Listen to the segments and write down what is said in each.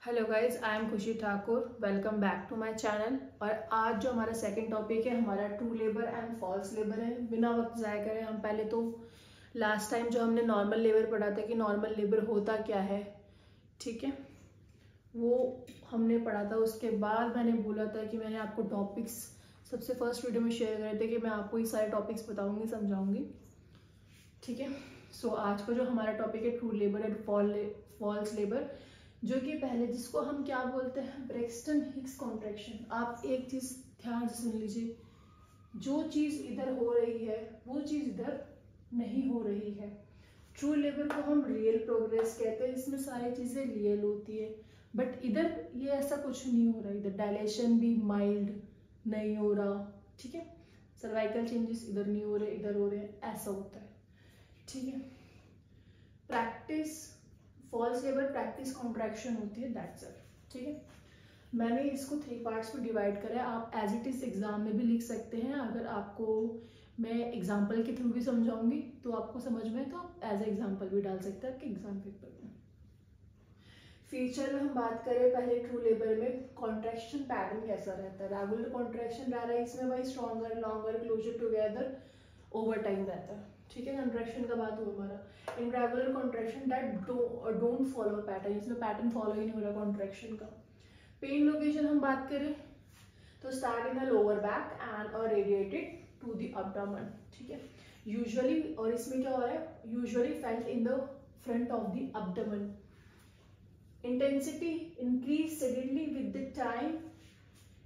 Hello guys, I am Khushi Thakur. Welcome back to my channel. और आज जो हमारा सेकंड टॉपिक है हमारा true labour and false labour है। बिना वक्त ज़ाया करें हम पहले तो लास्ट टाइम जो हमने नॉर्मल लेबर पढ़ा था कि नॉर्मल लेबर होता क्या है, ठीक है, वो हमने पढ़ा था। उसके बाद मैंने बोला था कि मैंने आपको टॉपिक्स सबसे फर्स्ट वीडियो में शेयर करे थे कि मैं आपको ये सारे टॉपिक्स बताऊँगी, समझाऊँगी, ठीक है। सो आज का जो हमारा टॉपिक है true labour and false labour, जो कि पहले जिसको हम क्या बोलते हैं, ब्रेक्सटन हिक्स कॉन्ट्रैक्शन। आप एक चीज ध्यान से सुन लीजिए, जो चीज इधर हो रही है वो चीज इधर नहीं हो रही है। ट्रू लेबर को हम रियल प्रोग्रेस कहते हैं, इसमें सारी चीजें रियल होती है, बट इधर ये ऐसा कुछ नहीं हो रहा। इधर डायलेशन भी माइल्ड नहीं हो रहा, ठीक है। सर्वाइकल चेंजेस इधर नहीं हो रहे, इधर हो रहे हैं, ऐसा होता है, ठीक है। Practice false labour practice contraction होती है, दैट्स इट, ठीक है। मैंने इसको 3 पार्ट्स में डिवाइड करा है। आप एज इट इज एग्जाम में भी लिख सकते हैं। अगर आपको मैं एग्जाम्पल के थ्रू भी समझाऊंगी तो आपको समझ में, तो आप एज एग्जाम्पल भी डाल सकते हैं आपके एग्जाम पेपर में। फीचर में हम बात करें पहले ट्रू लेबर में कॉन्ट्रैक्शन पैटर्न कैसा रहता है। रेगुलर कॉन्ट्रैक्शन रह रहा है, इसमें भाई stronger longer closer together over time रहता है, ठीक है। कंट्रैक्शन का बात हुआ हमारा। Irregular contraction that don't follow pattern, इसमें पैटर्न फॉलो ही नहीं हो रहा कॉन्ट्रैक्शन का। पेन लोकेशन हम बात करें तो start in the lower back and radiated to the abdomen, ठीक है। यूजुअली, और इसमें क्या हो रहा है, usually felt in the front of the abdomen. Intensity increase suddenly with the time,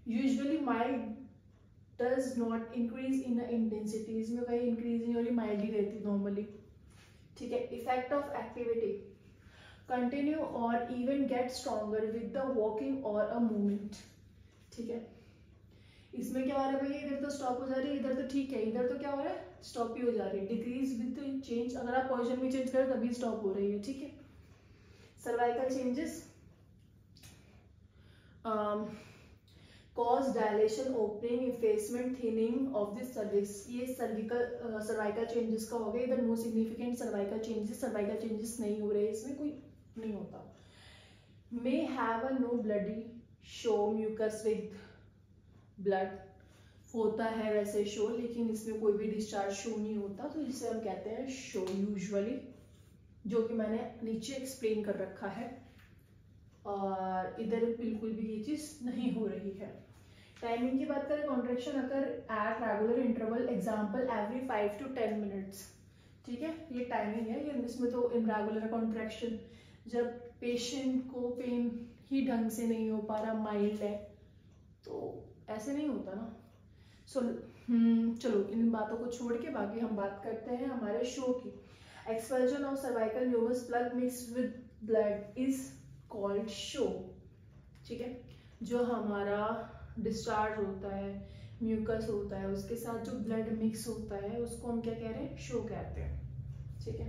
usually mild does not increase in the intensity, इसमें कहीं इंक्रीज नहीं हो रही, माइल्ड ही रहती नॉर्मली, ठीक है। इफेक्ट ऑफ एक्टिविटी कंटिन्यू और even get stronger with the walking और अ मूवमेंट, ठीक है। इसमें क्या हो रहा है भैया, इधर तो स्टॉप हो जा रही है, इधर तो ठीक है, इधर तो क्या हो रहा है, स्टॉप ही हो जा रही है। डिक्रीज विद चेंज, अगर आप पोजिशन भी चेंज करें तभी स्टॉप हो रही है, ठीक है। Cervical changes cause dilation, opening, effacement, thinning of the cervix, ये सर्वाइकल चेंजेस का हो गया। इधर नो सिग्निफिकेंट सर्वाइकल चेंजेस नहीं हो रहे, इसमें कोई नहीं होता। May have a no bloody show mucus with blood, होता है वैसे शो, लेकिन इसमें कोई भी डिस्चार्ज शो नहीं होता, तो जिसे हम कहते हैं शो यूजुअली, जो कि मैंने नीचे एक्सप्लेन कर रखा है। और इधर बिल्कुल भी ये चीज नहीं हो रही है। टाइमिंग की बात करें, कॉन्ट्रैक्शन अगर at regular interval, example every 5 to 10 minutes, ठीक है, ये टाइमिंग है। ये इसमें तो इनरेगुलर कॉन्ट्रैक्शन जब पेशेंट को पेन ही ढंग से नहीं हो पा रहा, माइल्ड है, तो ऐसे नहीं होता ना। सो चलो इन बातों को छोड़ के बाकी हम बात करते हैं हमारे शो की। Expulsion of cervical mucus plug mix with blood is called show, ठीक है। जो हमारा डिस्चार्ज होता है, म्यूकस होता है, उसके साथ जो ब्लड मिक्स होता है उसको हम क्या कह रहे हैं, शो कहते हैं, ठीक है।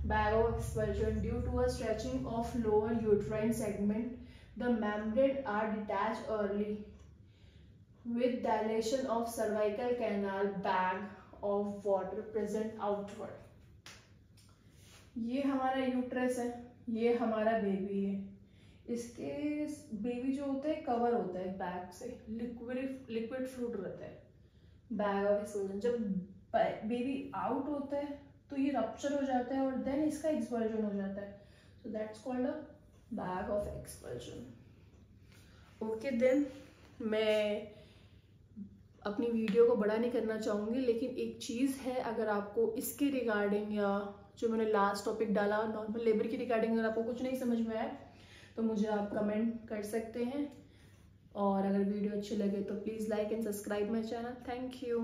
Bag of expulsion due to a stretching of lower uterine segment the membrane are detach early with dilation of cervical canal, bag of water present outward। ये हमारा यूट्रस है, ये हमारा बेबी है। इसके बेबी जो होता है कवर होता है बैग से, लिक्विड फ्लूइड रहता है, बैग ऑफ एक्सपल्जन। जब बेबी आउट होता है तो ये रप्चर हो जाता है और देन इसका एक्सपल्जन हो जाता है, so that's called a bag of expulsion. Okay, then मैं अपनी वीडियो को बड़ा नहीं करना चाहूँगी, लेकिन एक चीज़ है, अगर आपको इसके रिगार्डिंग या जो मैंने लास्ट टॉपिक डाला नॉर्मल लेबर की रिगार्डिंग अगर आपको कुछ नहीं समझ में आया तो मुझे आप कमेंट कर सकते हैं। और अगर वीडियो अच्छी लगे तो please like and subscribe my channel. Thank you.